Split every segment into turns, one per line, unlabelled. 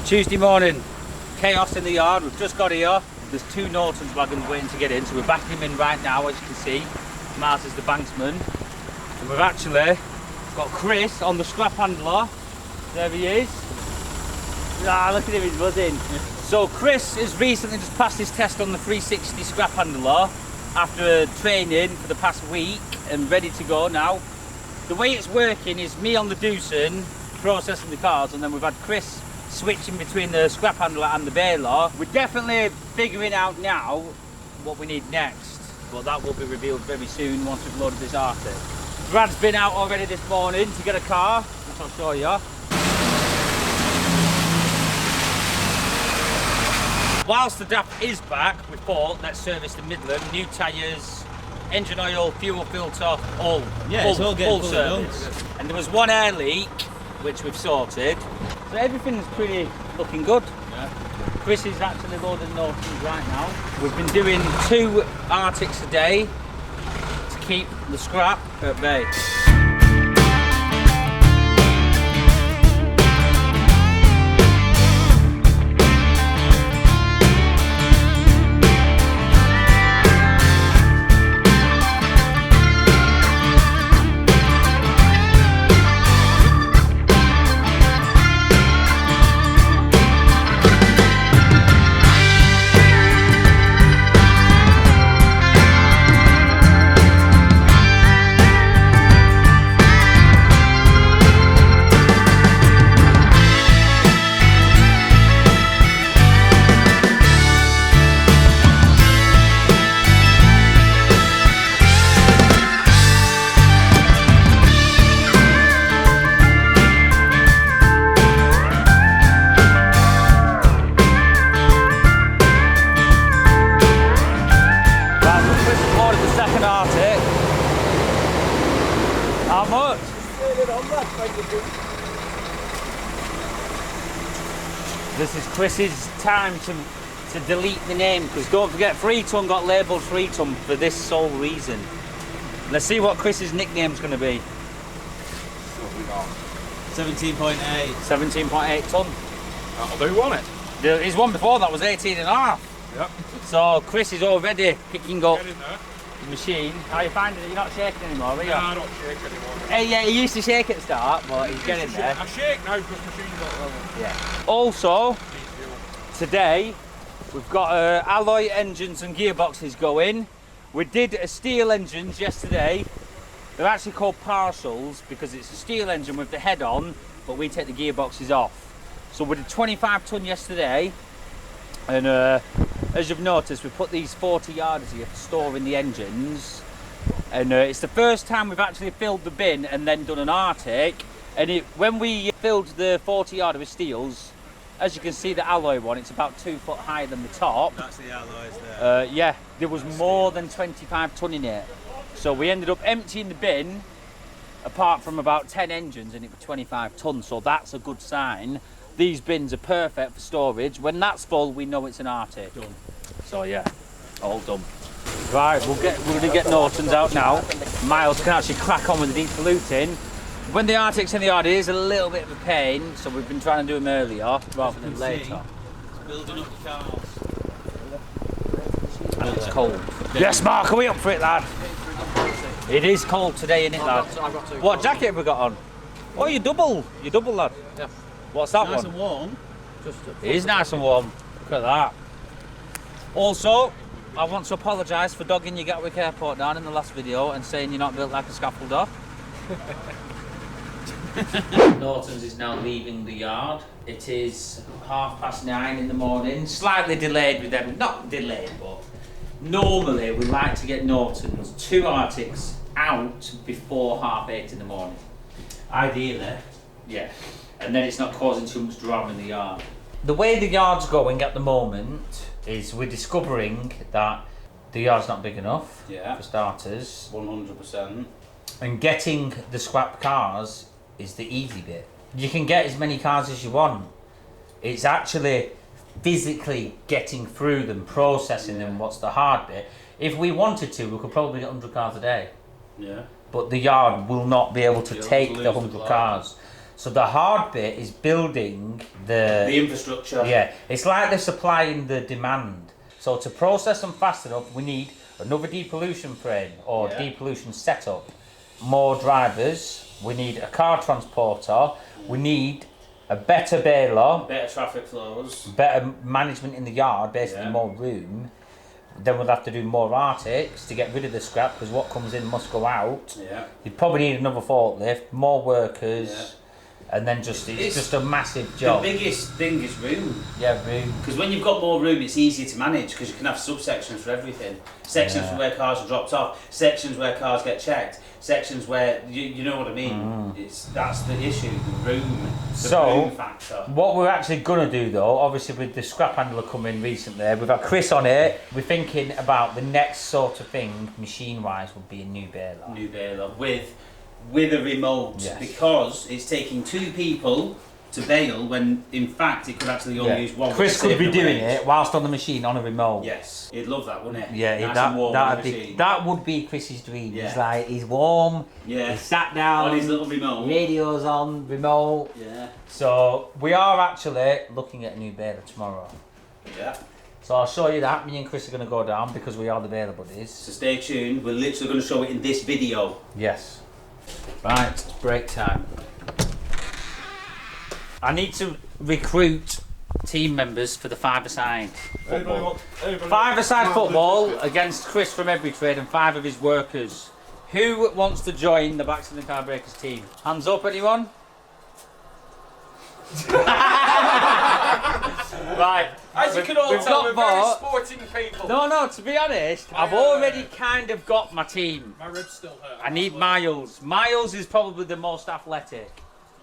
Tuesday morning, chaos in the yard. We've just got here. There's 2 Norton's wagons waiting to get in, so we're backing them in right now, as you can see. Mars is the banksman. And we've actually got Chris on the scrap handler. There he is. Ah, look at him, he's buzzing. So Chris has recently just passed his test on the 360 scrap handler after training for the past week and ready to go now. The way it's working is me on the Doosan processing the cars, and then we've had Chris switching between the scrap handler and the baler. We're definitely figuring out now what we need next, but that will be revealed very soon once we've loaded this Arctic. Brad's been out already this morning to get a car, which I'll show you. Whilst the DAP is back, we thought let's service the Midland, new tyres, engine oil, fuel filter, all.
Yeah, it's all getting full
service. And there was one air leak, which we've sorted. So everything's pretty looking good.
Yeah.
Chris is actually loading Nortons right now. We've been doing 2 Arctics a day to keep the scrap at bay. How much? This is Chris's time to delete the name, because don't forget 3 ton got labelled 3 ton for this sole reason. Let's see what Chris's nickname's going to be.
17.8.
17.8 ton.
That'll do, won't it?
His one before that was 18 and a half.
Yep.
So Chris is already picking up
Get in there.
the machine. How are you finding it? You're not shaking anymore, are you?
No, I don't shake anymore.
Hey, yeah, he used to shake at the start, but he's getting there.
I shake now because the machine's not level.
Yeah. Also, today we've got alloy engines and gearboxes going. We did a steel engines yesterday. They're actually called partials because it's a steel engine with the head on, but we take the gearboxes off. So we did 25 ton yesterday, and as you've noticed, we put these 40 yarders here for storing the engines, and it's the first time we've actually filled the bin and then done an Arctic. And when we filled the 40 yarder with steels, as you can see, the alloy one, it's about 2 foot higher than the top.
That's the alloys there.
Yeah, there was more than 25 ton in it. So we ended up emptying the bin, apart from about 10 engines, and it was 25 ton. So that's a good sign. These bins are perfect for storage. When that's full, we know it's an Arctic.
Done.
So yeah, all done. Right, we're gonna get Nortons out now. Miles can actually crack on with the depollutting. When the Arctic's in the yard, it is a little bit of a pain, so we've been trying to do them earlier rather than later.
It's building up the cars.
And it's cold. Yes, Mark, are we up for it, lad? It is cold today, isn't it, lad?
I've got 2.
What jacket have we got on? Oh, you're double, lad.
Yeah.
What's that
Nice
one?
and warm.
It is nice and warm. Look at that. Also, I want to apologise for dogging your Gatwick Airport down in the last video and saying you're not built like a scaffolder. Norton's is now leaving the yard. It is 9:30 in the morning. Slightly delayed with them. Not delayed, but normally we like to get Norton's 2 Arctics out before 8:30 in the morning. Ideally, yeah. And then it's not causing too much drama in the yard. The way the yard's going at the moment is we're discovering that the yard's not big enough,
Yeah.
for starters,
100%.
and getting the scrap cars is the easy bit. You can get as many cars as you want. It's actually physically getting through them, processing them, what's the hard bit. If we wanted to, we could probably get 100 cars a day.
Yeah.
But the yard will not be able to
You'll
take
lose
the
the
100
supply.
cars. So the hard bit is building
The infrastructure.
Yeah, it's like the supply and the demand. So to process them fast enough, we need another depollution frame or depollution setup, more drivers, we need a car transporter, we need a better baler,
Better traffic flows.
better management in the yard, basically more room. Then we'll have to do more Arctics to get rid of the scrap because what comes in must go out.
Yeah.
You'd probably need another forklift, more workers, and then it's just a massive job.
The biggest thing is room.
Yeah, room.
Because when you've got more room, it's easier to manage because you can have subsections for everything. Sections for where cars are dropped off, sections where cars get checked, sections where you know what I mean. That's the issue, the room, the room factor.
What we're actually gonna do though, obviously with the scrap handler coming recently, we've had Chris on it. We're thinking about the next sort of thing, machine-wise, would be a new baler.
New baler with a remote because it's taking 2 people to bale when in fact it could actually only use one.
Chris could be doing it whilst on the machine on a remote.
Yes, he'd love that, wouldn't he?
Yeah,
nice and warm on the machine.
that would be Chris's dream. He's like, he's warm, he's sat down,
on his little remote,
radio's on, remote.
Yeah.
So we are actually looking at a new baler tomorrow.
Yeah.
So I'll show you that. Me and Chris are going to go down because we are the baler buddies.
So stay tuned. We're literally going to show it in this video.
Yes. Right, it's break time. I need to recruit team members for the five-a-side football. Five-a-side football against Chris from Every Trade and 5 of his workers. Who wants to join the Baxenden Carbreakers team? Hands up, anyone? Right.
As you can all tell, we're very
more.
sporting people.
No, to be honest, I've already kind of got my team.
My ribs still hurt.
I need Miles. Miles is probably the most athletic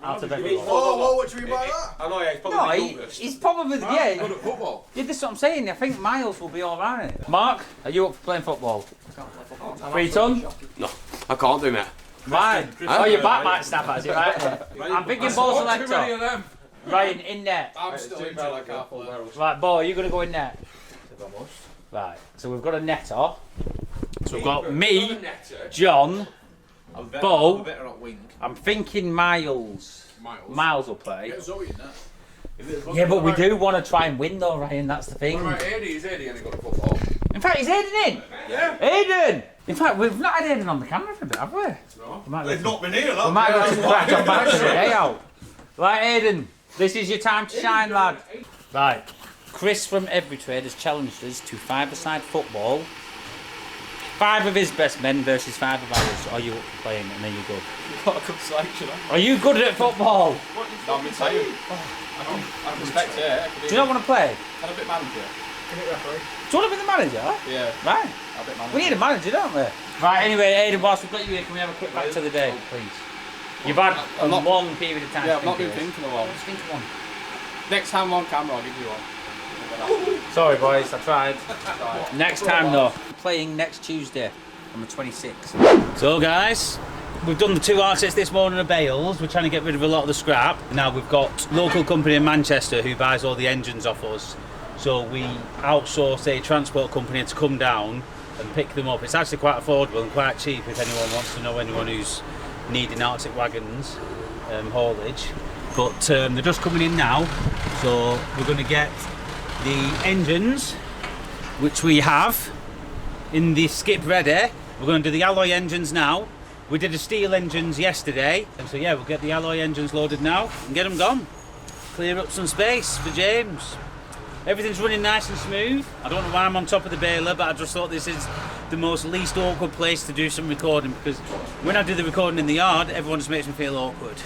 out of everyone.
Oh, what do you mean by that?
I know, yeah, he's probably
No,
the youngest.
he's probably,
Good at football.
Yeah, this is what I'm saying. I think Miles will be alright. Mark, are you up for playing football? 3 ton?
No, I can't do that.
Right. Oh, your back might snap at you, right? I'm thinking ball
Too many
selector.
of them.
Ryan, in net.
I'm still into like half a barrel.
Right, Bo, are you going to go in net? Right, so we've got a netter. So we've got me, John, Bo.
I'm better at wing.
I'm thinking Miles. Miles will play.
Get Zoe in that.
Yeah, but we do want to try and win though, Ryan, that's the thing.
What about Eddie? Is Eddie going to go to football?
In fact, is Aiden in?
Yeah.
Aiden! In fact, we've not had Aiden on the camera for a bit, have we?
No.
They've not been here,
We might go to crack on back to the day out. Right, Aiden, this is your time to shine, lad. Right, Chris from Every Trade has challenged us to five-a-side football. 5 of his best men versus 5 of ours. Are you up for playing? And then you go.
What a good selection, huh?
Are you good at football?
No, I'm inside you. I respect it.
Do you not want to play?
Can I bit manager? Can it referee?
Do you want to be the manager?
Yeah.
Right.
A bit manager.
We need a manager, don't we? Right, anyway, Aiden, whilst we've got you here, can we have a quick back to the day, please? You've had a long period of time.
Yeah, I've not been
of this.
thinking a lot.
Just think of one.
Next time I'm on camera, I'll give you one.
Sorry, boys, I tried. Next time, though. Playing next Tuesday on the 26th. So, guys, we've done the 2 Arctics this morning of bales. We're trying to get rid of a lot of the scrap. Now we've got a local company in Manchester who buys all the engines off us. So we outsource a transport company to come down and pick them up. It's actually quite affordable and quite cheap if anyone wants to know anyone who's needing Arctic wagons haulage. But they're just coming in now. So we're going to get the engines, which we have in the skip ready. We're going to do the alloy engines now. We did the steel engines yesterday. And so yeah, we'll get the alloy engines loaded now and get them gone. Clear up some space for James. Everything's running nice and smooth. I don't know why I'm on top of the baler, but I just thought this is the most least awkward place to do some recording because when I do the recording in the yard, everyone just makes me feel awkward.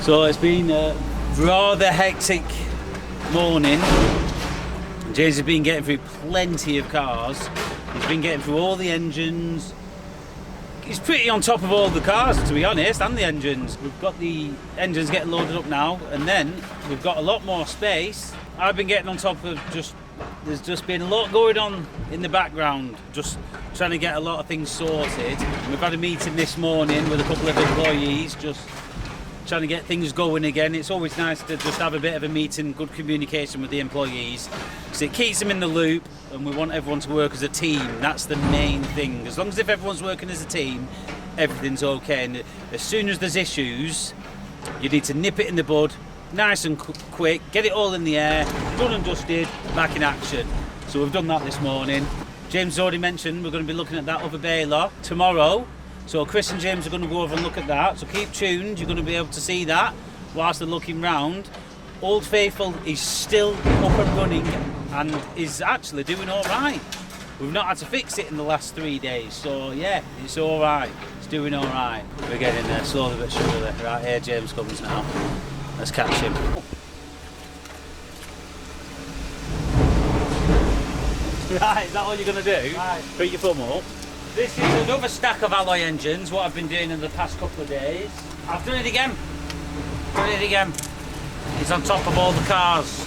So it's been a rather hectic morning. James has been getting through plenty of cars. He's been getting through all the engines. He's pretty on top of all the cars, to be honest, and the engines. We've got the engines getting loaded up now, and then we've got a lot more space. I've been getting on top of there's just been a lot going on in the background, just trying to get a lot of things sorted. We've had a meeting this morning with a couple of employees, just trying to get things going again. It's always nice to just have a bit of a meeting, good communication with the employees, because it keeps them in the loop, and we want everyone to work as a team. That's the main thing. As long as if everyone's working as a team, everything's okay. And as soon as there's issues, you need to nip it in the bud, nice and quick, get it all in the air, done and dusted, back in action. So we've done that this morning. James already mentioned we're going to be looking at that other baler tomorrow. So Chris and James are going to go over and look at that. So keep tuned, you're going to be able to see that whilst they're looking round. Old Faithful is still up and running and is actually doing all right. We've not had to fix it in the last 3 days, so yeah, it's all right. It's doing all right. We're getting there slowly but surely. Right, here James comes now. Let's catch him. Right, is that all you're going to do? Right. Put your thumb up. This is another stack of alloy engines, what I've been doing in the past couple of days. I've done it again. It's on top of all the cars.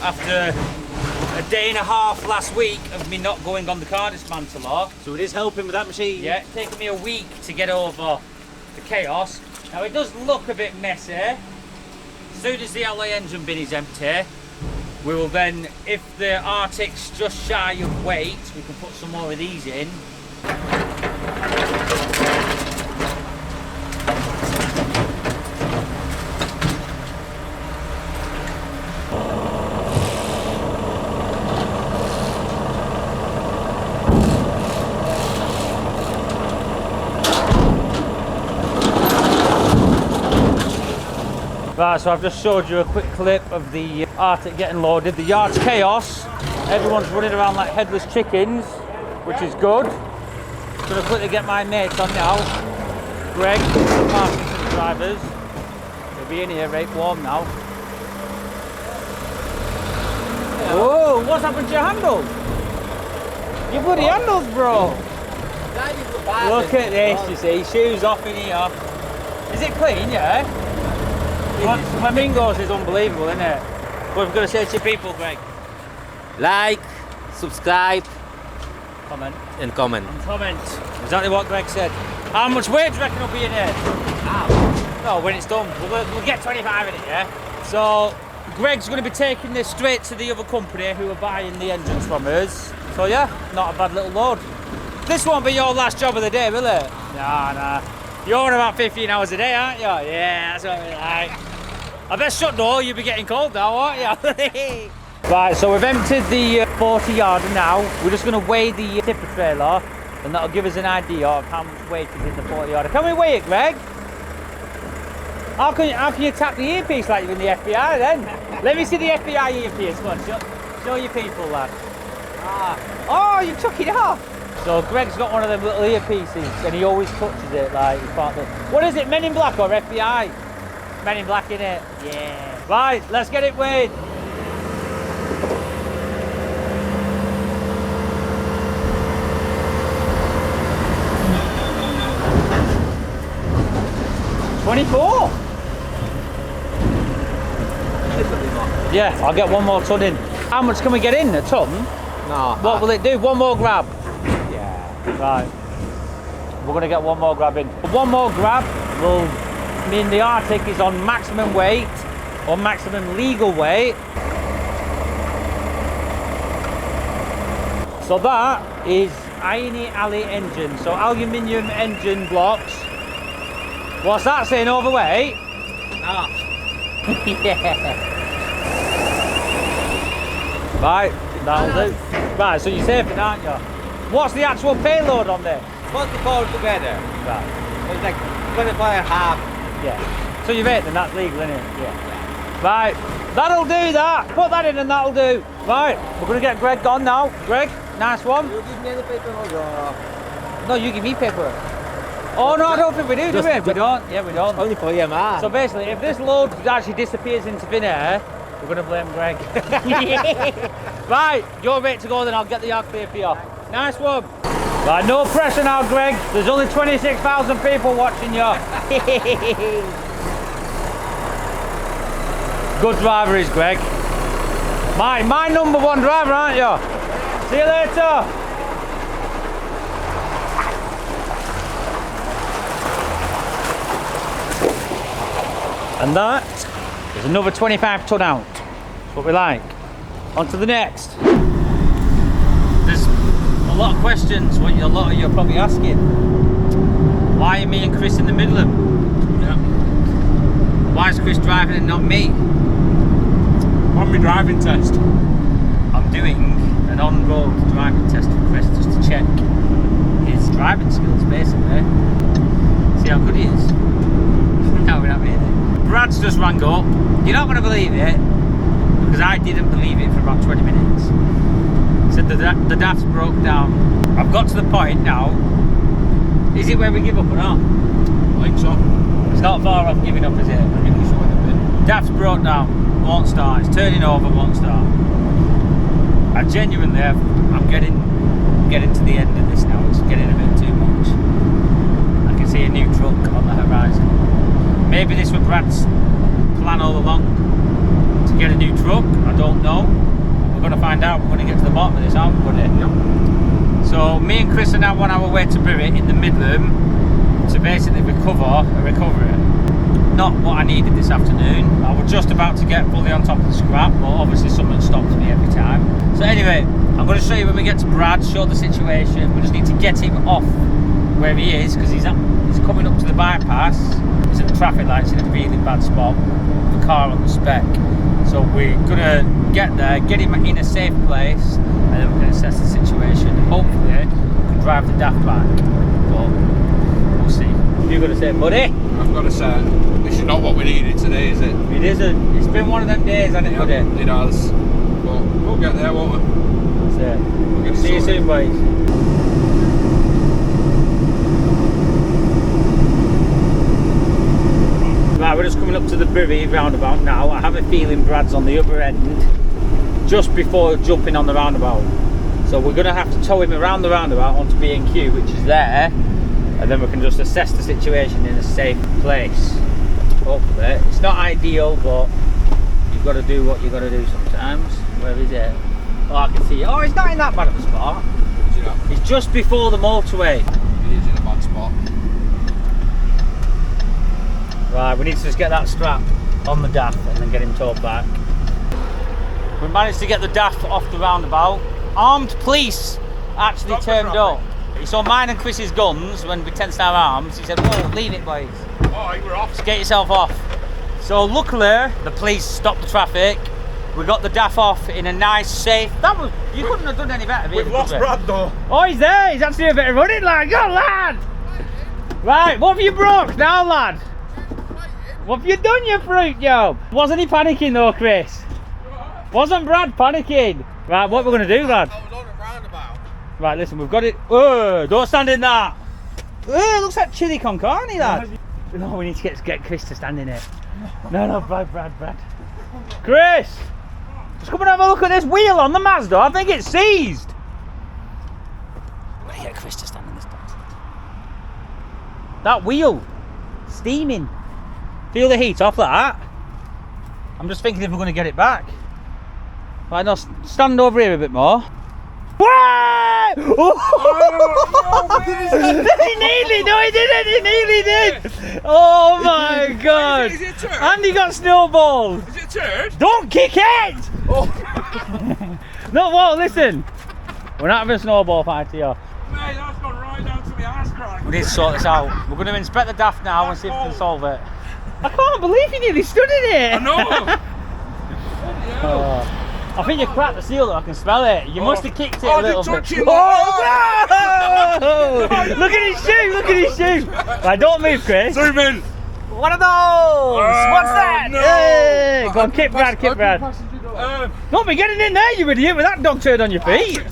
After a day and a half last week of me not going on the car dismantler. So it is helping with that machine. Yeah, it's taken me a week to get over the chaos. Now it does look a bit messy. As soon as the alloy engine bin is empty, we will then, if the Arctic's just shy of weight, we can put some more of these in. Right, so I've just showed you a quick clip of the Arctic getting loaded. The yard's chaos. Everyone's running around like headless chickens, which is good. I'm going to quickly get my mates on now. Greg, the Parkinson's drivers. They'll be in here, right warm now. Yeah. Whoa, what's happened to your handles? Your bloody handles, bro. Look at this, you see, shoes off in here. Is it clean, yeah? Flamingos is unbelievable, isn't it? What have we got to say to your people, Greg?
Like, subscribe,
Comment.
and comment.
And comment. Exactly what Greg said. How much weight do you reckon will be in here? No, when it's done. We'll get 25 in it, yeah? So, Greg's going to be taking this straight to the other company who are buying the engines from us. So yeah, not a bad little load. This won't be your last job of the day, will it? Nah. You're on about 15 hours a day, aren't you? Yeah, that's what we like. I best shut door, you'll be getting cold now, aren't you? Right, so we've emptied the 40 yarder now. We're just going to weigh the tipper trailer, and that'll give us an idea of how much weight is in the 40 yarder. Can we weigh it, Greg? How can you tap the earpiece like you're in the FBI then? Let me see the FBI earpiece. Come on, show your people, lad. Oh, you took it off. So Greg's got one of them little earpieces, and he always touches it like he's part of it. What is it, Men in Black or FBI? Men in Black, innit? Yeah. Right, let's get it weighed. $24. Yeah, I'll get one more ton in. How much can we get in? A ton?
No.
What will it do? One more grab?
Yeah.
Right. We're going to get one more grab in. One more grab will mean the Arctic is on maximum weight, or maximum legal weight. So that is Irony Alley engine. So aluminium engine blocks. What's that saying, overweight?
No.
Yeah. Right, that'll do. Right, so you're safe, aren't you? What's the actual payload on there?
44 together.
Right.
It's like 24.5.
Yeah. So you've ate, then that's legal, isn't it? Yeah. Right, that'll do that. Put that in and that'll do. Right, we're going to get Greg gone now. Greg, nice one.
You give me the paper or
No, you give me paper. Oh no, I don't think we do we? We don't. Yeah, we don't.
Only for your man.
So basically, if this load actually disappears into thin air, we're going to blame Greg. Right, you're ready to go then, I'll get the yard clear for you. Nice one. Right, no pressure now, Greg. There's only 26,000 people watching you. Good driver is Greg. My number one driver, aren't you? See you later. And that is another 25 tonne out. That's what we like. On to the next. There's a lot of questions, what a lot of you are probably asking. Why are me and Chris in the Midland?
Yeah.
Why is Chris driving and not me?
On my driving test.
I'm doing an on-road driving test for Chris just to check his driving skills basically. See how good he is. No, we're not really. Brad's just rang up. You're not going to believe it, because I didn't believe it for about 20 minutes. He said the DAF's broke down. I've got to the point now. Is it where we give up or not?
I think so.
It's not far off giving up, is it?
I think we should have been.
DAF's broke down. Won't start. It's turning over. Won't start. I genuinely have. I'm getting to the end of this now. It's getting a bit too much. I can see a new truck on the horizon. Maybe this was Brad's plan all along to get a new truck. I don't know. We're going to find out. We're going to get to the bottom of this, aren't we, buddy?
Yeah.
So me and Chris are now on our way to Bury in the Midland to basically recover a recovery. Not what I needed this afternoon. I was just about to get fully on top of the scrap, but obviously something stops me every time. So anyway, I'm going to show you when we get to Brad, show the situation. We just need to get him off where he is, because he's coming up to the bypass. He's at the traffic lights in a really bad spot. The car on the spec. So we're going to get there, get him in a safe place, and then we're going to assess the situation. Hopefully, we can drive the DAF back. But we'll see. What are you going to say, buddy?
I've got to say, this is not what we needed today, is it?
It isn't. It's been one of them days, hasn't it, buddy?
It has. But we'll get there, won't we?
That's it.
We'll get it
See you
sorted.
soon, boys. Right, we're just coming up to the Bury roundabout now. I have a feeling Brad's on the other end just before jumping on the roundabout. So we're going to have to tow him around the roundabout onto B&Q, which is there, and then we can just assess the situation in a safe place. Hopefully. It's not ideal, but you've got to do what you've got to do sometimes. Where is it? Oh, I can see it. Oh, it's not in that bad of a spot.
Is it not?
It's just before the motorway.
It is in a bad spot.
Right, we need to just get that strap on the DAF and then get him towed back. We managed to get the DAF off the roundabout. Armed police actually
Stop the
turned up.
traffic.
He saw mine and Chris's guns when we tensed our arms. He said, whoa, leave it, boys.
Oh, you were off.
Just get yourself off. So luckily, the police stopped the traffic. We got the DAF off in a nice, safe... You couldn't have done any better, really,
We've lost
could we?
Brad though.
Oh, he's there. He's actually a bit of running, lad. Go, lad. Right, what have you broke now, lad? What have you done, you fruit job? Wasn't he panicking though, Chris? Wasn't Brad panicking? Right, what we're going to do, lad?
I was on a roundabout.
Right, listen, we've got it. Oh, don't stand in that. Oh, it looks like chili con carne, lad. No, we need to get Chris to stand in it. No, Brad. Chris! Just come and have a look at this wheel on the Mazda. I think it's seized. We're going to get Chris to stand in this box. That wheel, steaming. Feel the heat off like that. I'm just thinking if we're going to get it back. Right, now stand over here a bit more. Why? He nearly did. Oh my god.
Is it a turd?
And he got snowballed.
Is it a turd?
Don't kick it!
Oh.
No, whoa, listen. We're not having a snowball fight here.
Mate, that's gone right down to my ass crack.
We need to sort this out. We're going to inspect the DAF now and see if we can solve it. I can't believe you nearly stood in it.
I know.
Oh, I think you cracked the seal though, I can smell it. You must have kicked it a little bit.
Touch it.
Oh no! Look at his shoe, Right, don't move, Chris.
Zoom in.
One of those! What's that?
No.
Hey! Go on, kick Brad. Don't be getting in there, you idiot, with that dog turd on your feet.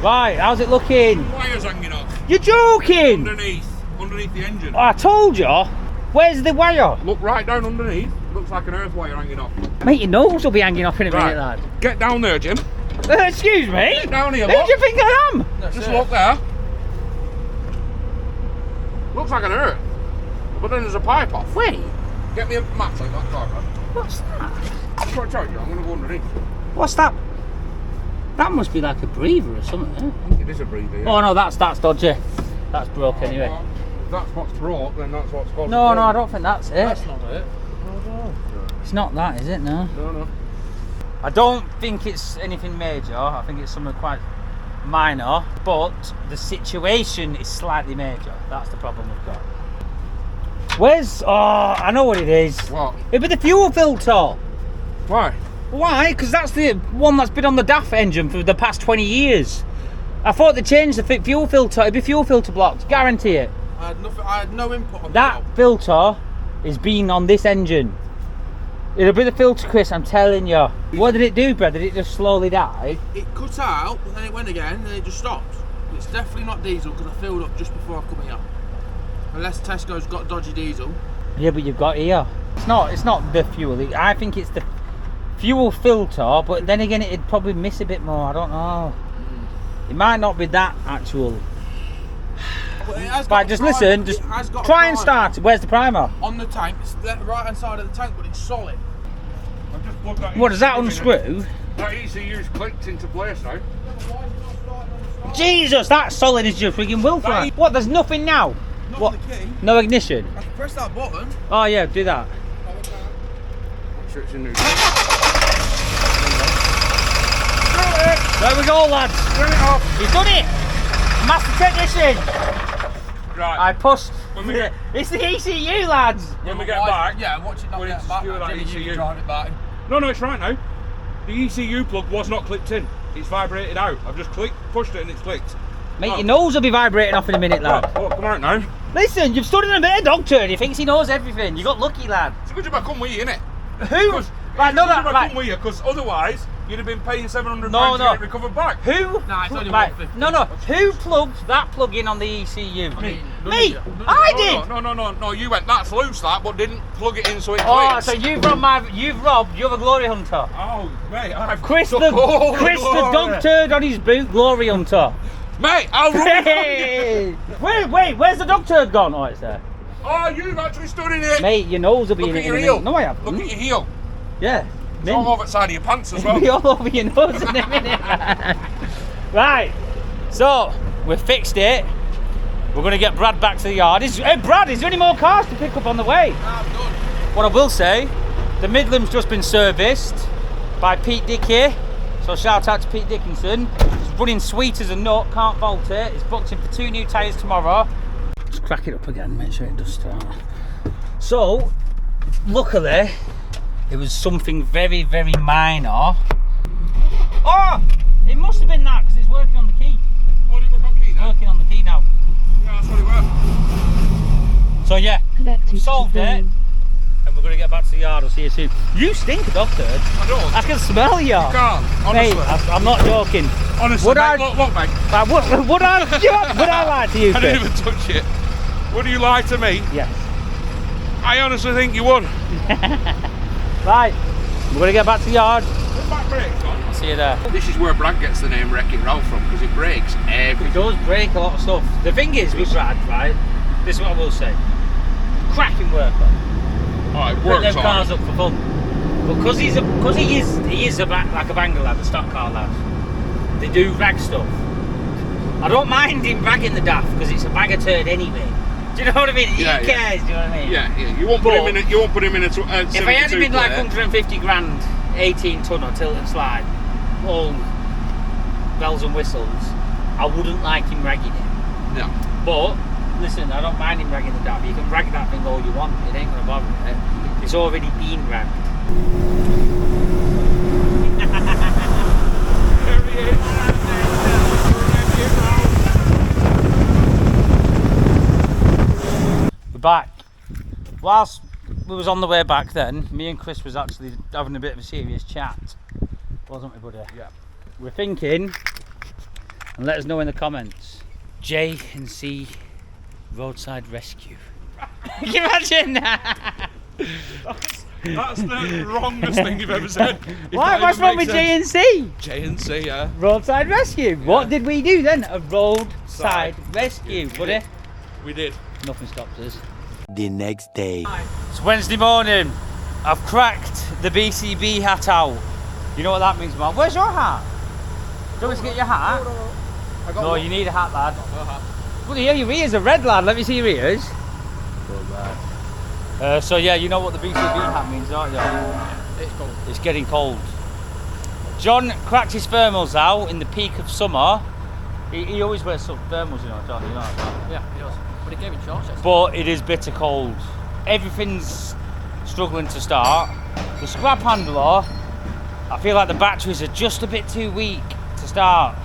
Right, how's it looking?
Wires hanging off
You're joking!
underneath.
underneath the engine.
Oh, I told you. Where's the wire?
Look right down underneath. Looks like an earth wire hanging off.
Mate, your nose will be hanging off in a minute,
Right.
lad.
Get down there, Jim.
Excuse me?
Get down here,
Who
look.
do you think I am?
Just look there. Looks like an earth. But then there's a pipe off.
Wait,
Get me a match like that car, man.
what's that?
I'm trying to tell you, I'm going to go underneath.
What's that? That must be like a breather or something, eh?
I think it is a breather, yeah.
Oh no, that's dodgy. That's broke anyway.
Well, if that's what's broke, then that's what's caused
No,
the
no, I
problem.
don't think that's it.
That's not it.
It's not that, is it? No.
No.
I don't think it's anything major. I think it's something quite minor. But the situation is slightly major. That's the problem we've got. Where's... Oh, I know what it is.
What?
It'd be the fuel filter.
Why?
Why? Because that's the one that's been on the DAF engine for the past 20 years. I thought they changed the fuel filter. It'd be fuel filter blocked. Guarantee it.
I had no input on
That filter is been on this engine. It'll be the filter, Chris, I'm telling you. What did it do, Brad? Did it just slowly die?
It cut out, but then it went again, and then it just stopped. It's definitely not diesel because I filled up just before I come here. Unless Tesco's got dodgy diesel.
Yeah, but you've got here. It's not the fuel. I think it's the fuel filter, but then again, it'd probably miss a bit more. I don't know. It might not be that actual.
But it has got
Right,
a
just
primer.
listen. Just
It has got a
try and
primer
start it. Where's the primer?
on the tank. It's the right hand side of the tank, but it's solid.
I've just plugged that
What, does that
ECU in.
unscrew?
That ECU's clicked into place now.
Jesus, that's solid as your freaking will for it. What, there's nothing now?
Not
What?
on the key.
No ignition?
I can press that button.
Oh yeah, do that.
Make sure it's in there.
There we go, lads.
Turn it off.
He's done it. Master technician.
Right.
I pushed.
When we get-
It's the ECU, lads.
When we get back,
Yeah, watch it not
we need
get
to
back.
secure that
Jimmy, you
ECU.
can drive it back.
No, it's right now. The ECU plug was not clipped in. It's vibrated out. I've just pushed it and it's clicked.
Mate,
Oh.
your nose will be vibrating off in a minute, lad.
Oh, come out now.
Listen, you've stood in a bit of dog turn. He thinks he knows everything. You got lucky, lad.
It's a good job I come with you, innit?
Who? Right, no, that,
I
right.
come with you, because otherwise you'd have been paying £700
No,
to
no.
get it recovered back.
Who?
Nah, it's only
right.
150.
No. Who plugged that plug in on the ECU?
Me.
Me. I did.
No, you went, that's loose that, but didn't plug it in so it
Oh,
clicks.
so you've robbed. You're the glory hunter.
Oh, mate, I've
Chris
took
the
all
Chris the
glory.
dog turd on his boot, glory hunter.
Mate, I'll run it.
Hey! Wait, where's the dog turd gone? Oh, it's there.
Oh, you've actually stood in it.
Mate, your nose will be
Look
in
at
it
your
in a
heel.
minute. No, I haven't.
Look at your heel.
Yeah.
It's all over the side of your pants as
It'll
well.
be all over your nose in a minute. Right, so we've fixed it. We're going to get Brad back to the yard. Hey Brad, is there any more cars to pick up on the way?
Nah, I'm done.
What I will say, the Midland's just been serviced by Pete Dickey. So shout out to Pete Dickinson. It's running sweet as a nut, can't fault it. It's booked in for 2 new tyres tomorrow. Just crack it up again, make sure it does start. So, luckily, it was something very, very minor. Oh! It must have been that, because it's working on the key.
Oh, did we got key
It's
now?
working on the key now.
Yeah, that's what it was.
So yeah,
Connected
solved
to
it. And we're going to get back to the yard. I'll see you soon. You stink, dog turd.
I don't.
I can smell you.
Can't,
Mate,
honestly.
I'm not joking.
Honestly,
Would
mate,
I-
look, mate.
Like, would I lie to you,
I didn't
Chris?
even touch it. Would you lie to me?
Yes.
I honestly think you would.
Right, we're going to get back to the yard.
Put back brakes on.
I'll see you there.
This is where Brad gets the name Wreck-It Ralph from, because it breaks every.
It does break a lot of stuff. The thing is with Brad, right, this is what I will say. Cracking worker.
Oh, it
Put
works
them
on.
cars up for fun. But because he is like a banger lad, a stock car lad. They do rag stuff. I don't mind him ragging the DAF because it's a bag of turd anyway. Do you know what I mean?
Yeah,
Who
yeah.
cares? Do you know what I mean?
Yeah. You won't put him in. You won't put him in a.
If I had him in like 150 grand, 18 tonner tilt and slide, all bells and whistles, I wouldn't like him ragging it.
No.
But listen, I don't mind him ragging the DAF. You can rag that thing all you want. It ain't gonna bother me. It's already been ragged.
There he is.
We're back. Whilst we was on the way back then, me and Chris was actually having a bit of a serious chat. Wasn't we, buddy?
Yeah.
We're thinking, and let us know in the comments, J and C Roadside rescue. Can you imagine that?
That's the wrongest thing you've ever said.
Why? What's wrong with J&C?
J&C, yeah.
Roadside rescue. What did we do then? A roadside rescue, buddy.
We did.
Nothing stops us.
The next day.
It's Wednesday morning. I've cracked the BCB hat out. You know what that means, man? Where's your hat? Do you want me to get your hat? No, you need a hat, lad. Bloody hell, your ears are red, lad. Let me see your ears. So yeah, you know what the BCB hat means, don't you?
It's cold.
It's getting cold. John cracked his thermals out in the peak of summer. He always wears some thermals, you know, John. You know that.
Yeah, he does. But he gave it shorts yesterday.
But it is bitter cold. Everything's struggling to start. The scrap handler, I feel like the batteries are just a bit too weak to start.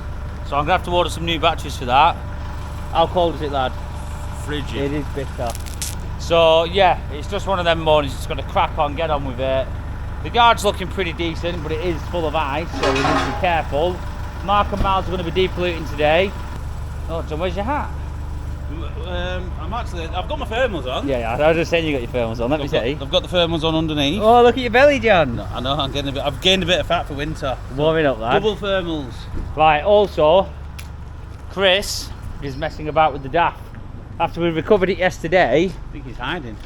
So I'm gonna have to order some new batteries for that. How cold is it, lad?
Frigid.
It is bitter. So yeah, it's just one of them mornings. Just got to crack on, get on with it. The guard's looking pretty decent, but it is full of ice, so we need to be careful. Mark and Miles are going to be depolluting today. Oh, John, where's your hat?
I've got my thermals on.
Yeah, I was just saying you got your thermals on. Let me see.
I've got the thermals on underneath.
Oh, look at your belly, John.
I know, I've gained a bit of fat for winter.
Warming up, lad.
Double thermals.
Right, also, Chris is messing about with the DAF. After we recovered it yesterday,
I think he's hiding.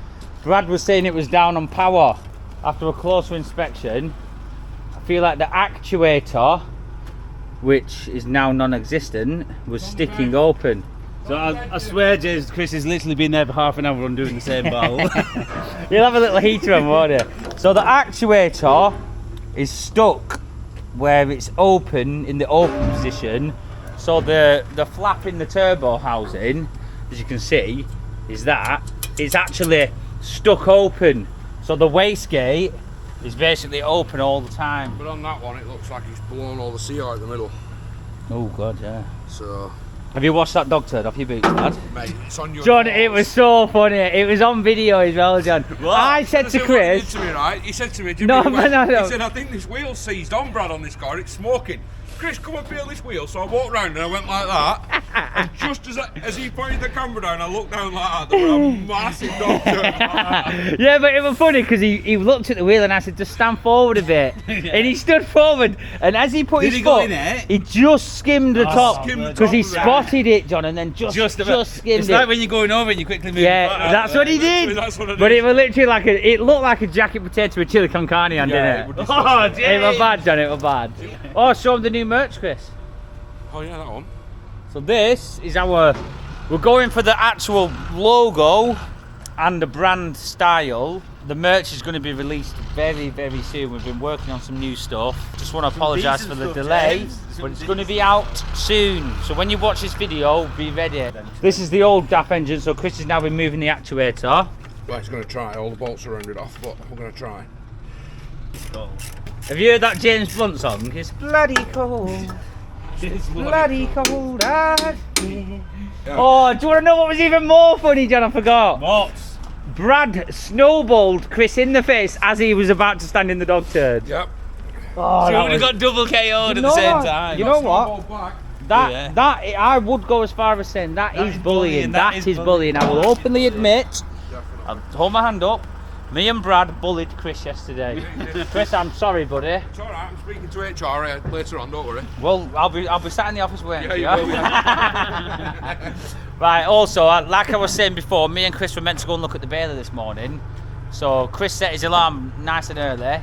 Brad was saying it was down on power. After a closer inspection, I feel like the actuator, which is now non-existent, was sticking open.
So I swear, James, Chris has literally been there for half an hour undoing the same bottle.
You'll have a little heater on, won't you? So the actuator is stuck where it's open, in the open position. So the flap in the turbo housing, as you can see, is that it's actually stuck open. So the wastegate is basically open all the time.
But on that one, it looks like he's blown all the sea out in the middle.
Oh god, yeah.
So,
Have you washed that dog turd off your boots, lad?
mate, it's on your
John,
balls.
it was so funny. It was on video as well, John. I said
That's
to
what he did
Chris,
to me, right? He said to me,
No,
Jimmy,
no.
he said, I think this wheel's seized on, Brad, on this car. It's smoking. Chris, come and feel this wheel. So I walked round and I went like that. And just as he pointed the camera down, I looked down like that. There were a massive dog turd like that.
yeah, but it was funny because he looked at the wheel and I said, just stand forward a bit. And he stood forward, and as he put
Did
his
he go
foot,
in it?
he just skimmed the top
skimmed the
because he
top of it.
spotted it, John, and then just skimmed
It's
it.
like when you're going over and you quickly move.
Yeah,
back.
that's what he did.
That's what I
But
did.
it was literally it looked like a jacket potato with chili con carne on,
Yeah,
didn't
it
it?
was
Oh,
It was bad, John, it was bad. Oh, show him the new merch, Chris.
Oh, yeah, that one.
So this is we're going for the actual logo and the brand style. The merch is going to be released very, very soon. We've been working on some new stuff. Just want to apologise for the delay, but it's going to be out soon. So when you watch this video, be ready. This is the old DAF engine, so Chris is now removing the actuator.
Well, he's going to try. All the bolts are rounded off, but we're going to try.
Have you heard that James Blunt song? It's bloody cold. It's bloody cold out here. Oh, do you want to know what was even more funny, John? I forgot.
What?
Brad snowballed Chris in the face as he was about to stand in the dog turd.
Yep.
Oh,
So
that
we would have
was-
got double KO'd at
You
the
know
same
what?
time.
You know what?
Snowball back.
That I would go as far as saying that is bullying. That is bullying. I will openly admit. I'll hold my hand up. Me and Brad bullied Chris yesterday. Chris, I'm sorry, buddy.
It's alright, I'm speaking to HR later on, don't worry.
Well, I'll be sat in the office waiting
Yeah,
for
you
you.
will, yeah.
Right, also, like I was saying before, me and Chris were meant to go and look at the baler this morning. So Chris set his alarm nice and early,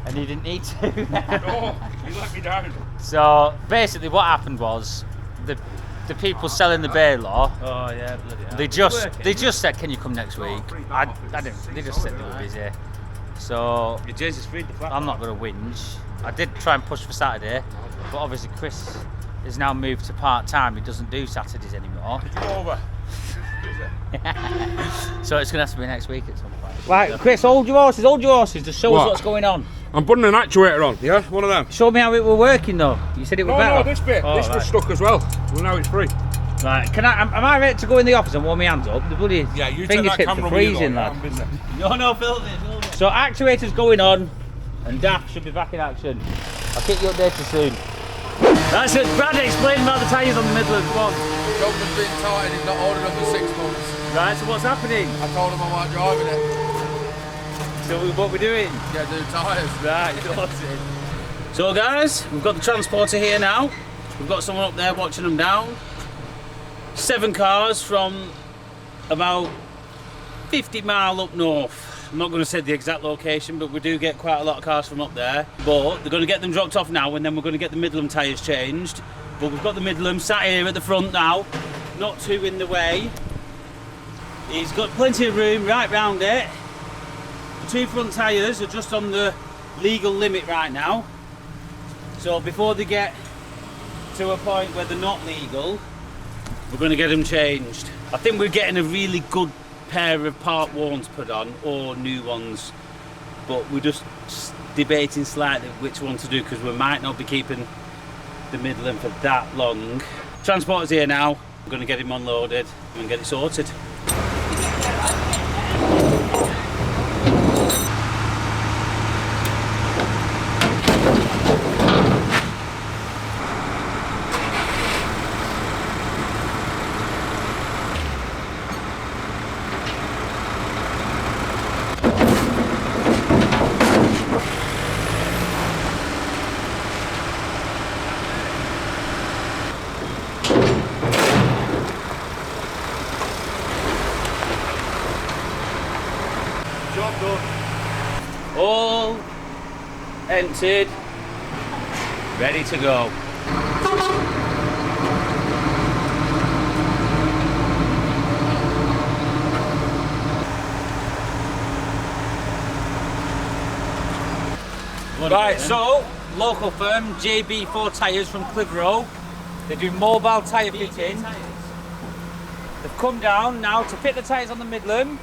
and he didn't need to.
Oh, you let me down.
So basically what happened was, the people selling the baler,
Oh yeah, bloody hell.
they just said, can you come next week? I didn't, they just said they were busy. So
James is free the flat.
I'm not going to whinge. I did try and push for Saturday, but obviously Chris has now moved to part-time. He doesn't do Saturdays anymore.
Come over.
So it's going to have to be next week at some point. Right, Chris, hold your horses, just show us
What?
what's going on.
I'm putting an actuator on, yeah? One of them.
Show me how it were working though. You said it was
No,
better.
no, this bit.
Oh,
this was
right.
stuck as well. Well, now it's free.
Right, am I ready to go in the office and warm my hands up? The bloody
Yeah, you take that
fingertips
camera
are
with you,
freezing,
though,
lad.
I'm busy.
No, film it.
So actuator's going on, and DAF should be back in action. I'll keep you updated soon. That's it. Brad explained about the tyres on the Midlands. Come on.
The job was being tightened, he's not old enough for 6 months.
Right, so what's happening?
I told him I wasn't driving it.
So what we're doing?
Get new tyres.
Right, so guys, we've got the transporter here now. We've got someone up there watching them down. 7 cars from about 50 mile up north. I'm not going to say the exact location, but we do get quite a lot of cars from up there. But they're going to get them dropped off now, and then we're going to get the Midland tyres changed. But we've got the Midland sat here at the front now, not too in the way. He's got plenty of room right round it. The 2 front tyres are just on the legal limit right now. So before they get to a point where they're not legal, we're going to get them changed. I think we're getting a really good pair of part warns put on, or new ones, but we're just debating slightly which one to do, because we might not be keeping the Midland for that long. Transporter's here now. We're going to get him unloaded and get it sorted.
Job done.
All emptied, ready to go. Right, so local firm JB4 Tyres from Clitheroe. They do mobile tyre fitting. They've come down now to fit the tyres on the Midland.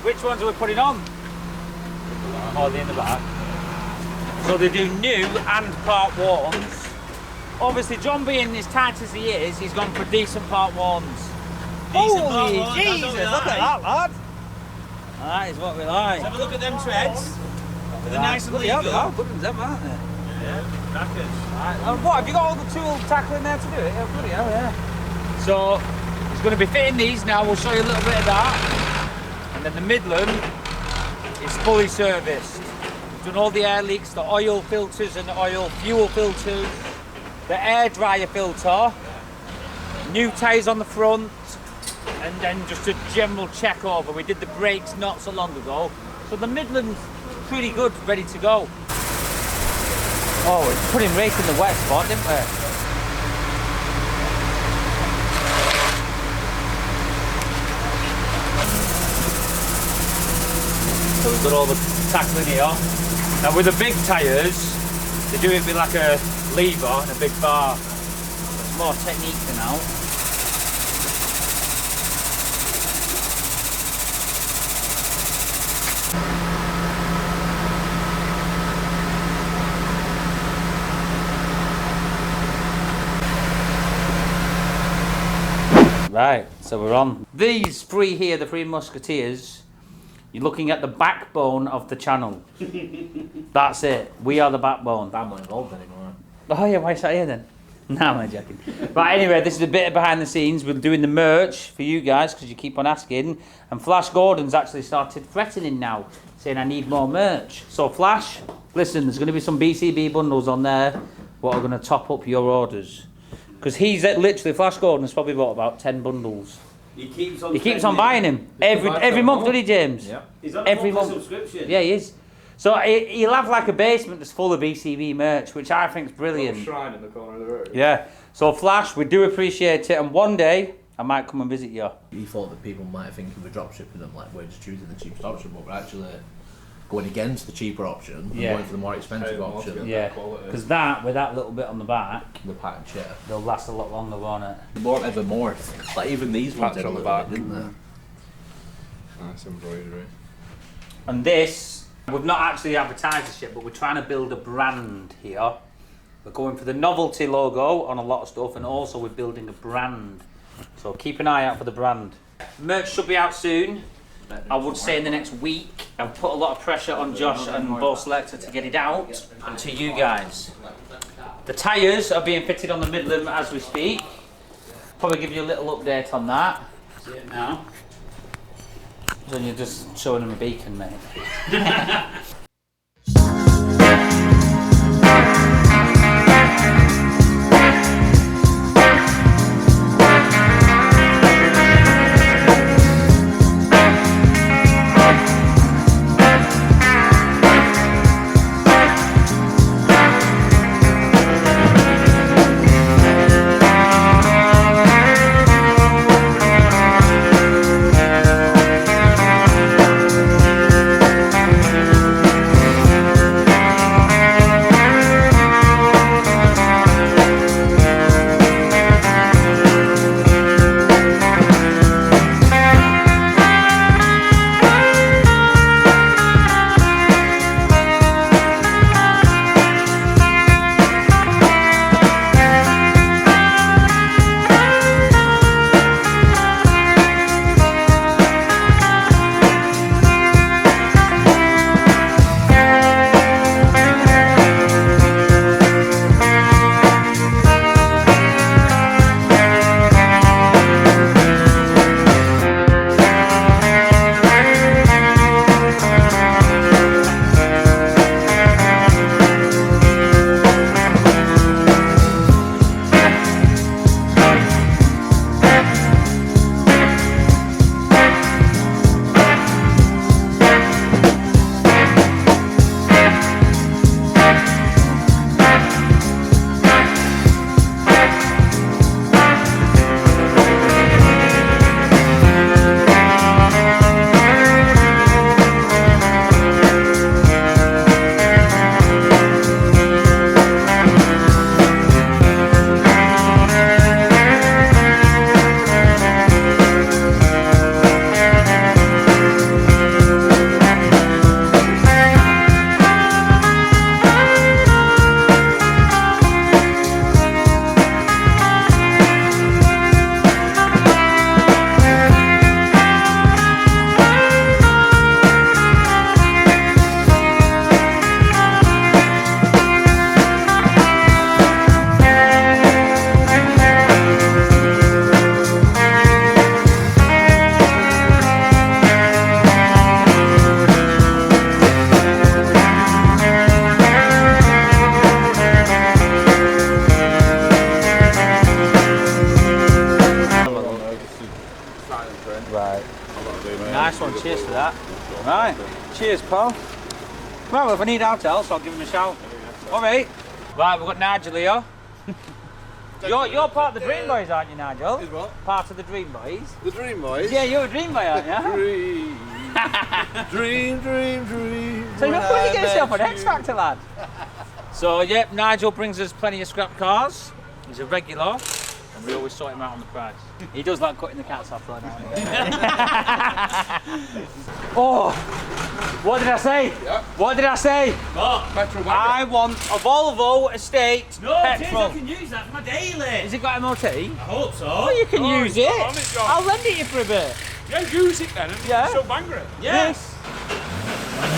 Which ones are we putting on? Oh, they're in the back. So they do new and part warns. Obviously, John being as tight as he is, he's gone for decent part warns. Holy Jesus, look at that, lad. That is what we like.
Have a look at them treads. They're nice and legal.
Oh, good ones, them, aren't they?
Yeah, crackers.
Right. And what, have you got all the tool tackling there to do it? Yeah, bloody hell, yeah. So, he's going to be fitting these now. We'll show you a little bit of that. And then the Midland is fully serviced. We've done all the air leaks, the oil filters and the oil fuel filters, the air dryer filter, new tyres on the front, and then just a general check over. We did the brakes not so long ago. So the Midland's pretty good, ready to go. Oh, we put him right in the wet spot, didn't we? So we've got all the tackling here. Now with the big tyres, they do it with like a lever and a big bar. There's more technique than now. Right, so we're on. These 3 here, the 3 Musketeers, you're looking at the backbone of the channel. That's it. We are the backbone.
I'm not involved anymore.
Oh yeah, why is that here then? No, I'm joking. Right, anyway, this is a bit of behind the scenes. We're doing the merch for you guys because you keep on asking. And Flash Gordon's actually started threatening now, saying I need more merch. So Flash, listen, there's going to be some BCB bundles on there what are going to top up your orders. Because he's literally, Flash Gordon has probably bought about 10 bundles.
He keeps on
buying him. Every month, doesn't he, James?
Yeah.
He's on
every
a
month.
subscription.
Yeah, he is. So he'll have like a basement that's full of BCB merch, which I think is brilliant.
Shrine in the corner of the road.
Yeah. So Flash, we do appreciate it, and one day I might come and visit you.
He thought that people might think we were drop shipping them, like we're just choosing the cheapest option, but we're actually going against the cheaper option and going for the more expensive option.
Yeah. Because that, with that little bit on the back,
The pattern shit.
they'll last a lot longer, won't it?
They won't ever morph. Like even these ones
Patch
did a
on the
little
back.
bit, didn't they?
Nice embroidery.
And this, we've not actually advertised this yet, but we're trying to build a brand here. We're going for the novelty logo on a lot of stuff, and also we're building a brand. So keep an eye out for the brand. Merch should be out soon. I would say in the next week. I've put a lot of pressure on Josh and Bo Selector to get it out, and to you guys. The tyres are being fitted on the Midland as we speak. Probably give you a little update on that.
See it now?
So you're just showing them a beacon, mate. Nice one, cheers for that. Right, cheers, pal. Right, well, if I need out else, I'll give him a shout. Alright. Right, we've got Nigel here. You're part of the Dream Boys, aren't you, Nigel?
Is what?
Part of the Dream Boys.
The Dream Boys?
Yeah, you're a Dream Boy, aren't you?
Dream. Dream.
So you're putting yourself an X Factor, lad. So, yep, Nigel brings us plenty of scrap cars. He's a regular, and we always sort him out on the price. He does like cutting the cats off right now. Oh, what did I say?
Yeah.
What did I say?
What?
Petrol wagon.
I want a Volvo estate petrol.
I can use that for my daily.
Has it got MOT?
I hope so.
Oh, you can use
it's
it.
got on it, John.
I'll lend it you for a bit.
Yeah, use it then and
Yeah.
still banger it.
Yes.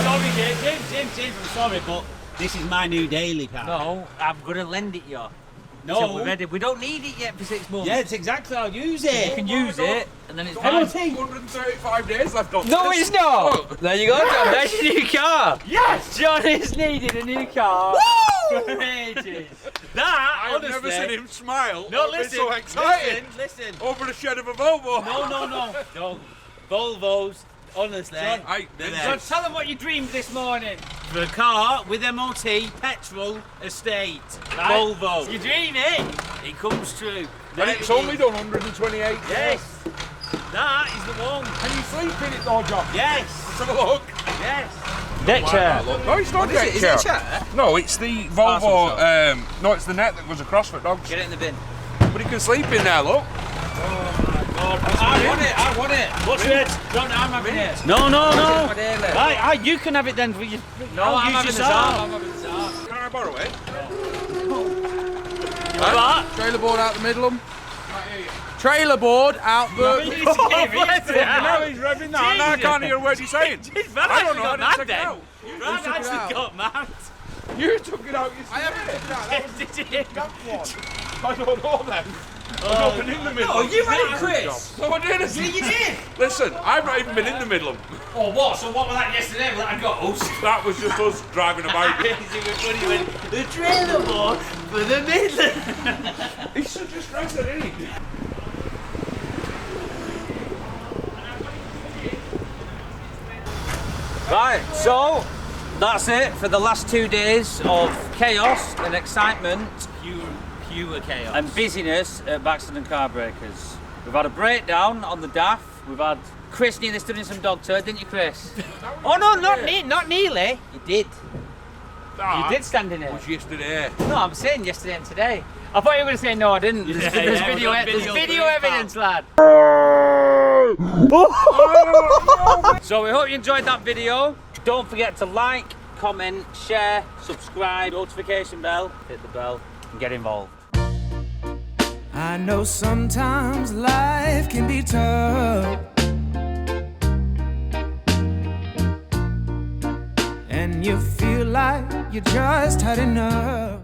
Sorry, James, I'm sorry, but this is my new daily car.
No, I'm gonna lend it you.
No.
Till we're ready. We don't need it yet for 6 months.
Yeah, it's exactly. I'll use
You
it.
can use it, and then it's
Got
fine.
135 days left on
No,
this.
it's not.
Oh.
There you go, John. There's your new car.
Yes.
John has needed a new car for ages.
That
I have
honestly.
never seen him smile.
No,
or be
listen.
so excited
Listen.
over the shed of a Volvo.
No. Volvos. Honestly.
Hey,
they're
So
there.
tell them what you dreamed this morning.
For a car with MOT, petrol, estate,
Right.
Volvo.
You dream it.
It comes true.
And it's only done 128.
Yes. That is the one.
Can you sleep in it though, John?
Yes.
Let's have a look.
Yes.
Deck chair.
No, it's not deck
Is
chair.
it a chair?
No, it's the Volvo. No, it's the net that goes across for dogs.
Get it in the bin.
But you can sleep in there, look.
I want it. What's it? John, I'm having it.
No.
My daily.
Right, you can have it then. For you.
No, I'm having this arm. I'm having this arm.
Can I borrow it?
Trailer board out the middle of them. Trailer board out the...
You know he's revving now, and I can't hear a word he's saying. I don't know how to take it out.
Brad
took it
actually
out?
got mad.
You took it out yourself.
I haven't took it out. That was
Did you?
the dump one.
I don't know then. I've not been in the Midlands.
No, you
It's
had
not
it,
a good
Chris.
job. No, I didn't.
Yeah, you did.
Listen, I've not even been in the Midlands.
Oh, what? So what was that yesterday? Was that a ghost?
That was just us driving about.
The trailer board for the Midlands.
He's such a stresser, isn't he?
Right, so that's it for the last 2 days of chaos and excitement.
Pure chaos.
And busyness at Baxenden Car Breakers. We've had a breakdown on the DAF. We've had Chris nearly stood in some dog turd, didn't you, Chris? Oh no, not nearly. You did.
That
You did stand in it.
was yesterday.
No, I'm saying yesterday and today. I thought you were going to say no, I didn't. There's video, there's video evidence, lad. So we hope you enjoyed that video. Don't forget to like, comment, share, subscribe, notification bell, hit the bell, and get involved.
I know sometimes life can be tough, and you feel like you just had enough.